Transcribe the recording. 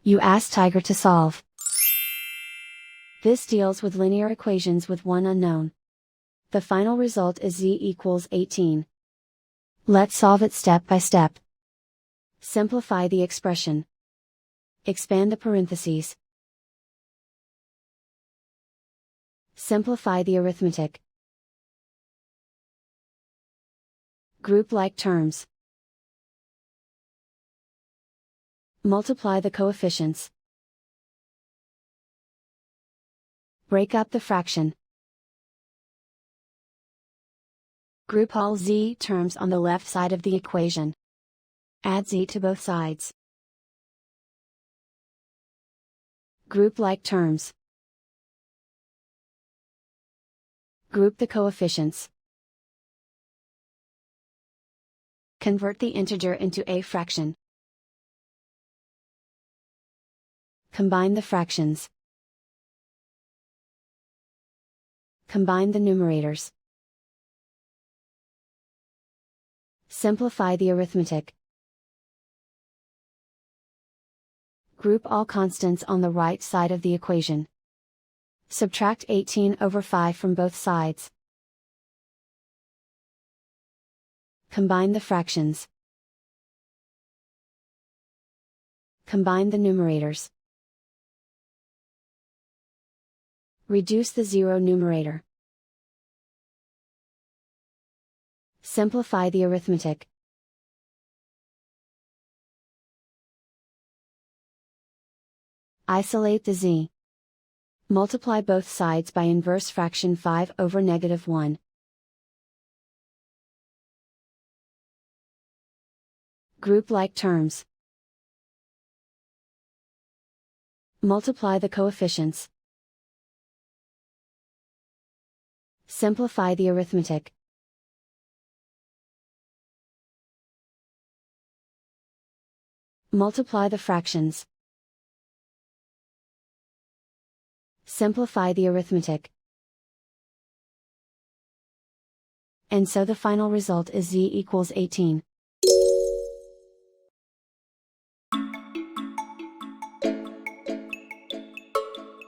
You ask Tiger to solve. This deals with linear equations with one unknown. The final result is z equals 18. Let's solve it step by step. Simplify the expression. Expand the parentheses. Simplify the arithmetic. Group like terms. Multiply the coefficients. Break up the fraction. Group all z terms on the left side of the equation. Add z to both sides. Group like terms. Group the coefficients. Convert the integer into a fraction. Combine the fractions. Combine the numerators. Simplify the arithmetic. Group all constants on the right side of the equation. Subtract 18 over 5 from both sides. Combine the fractions. Combine the numerators. Reduce the zero numerator. Simplify the arithmetic. Isolate the z. Multiply both sides by inverse fraction 5 over -1. Group like terms. Multiply the coefficients. Simplify the arithmetic. Multiply the fractions. Simplify the arithmetic. And so the final result is z equals 18.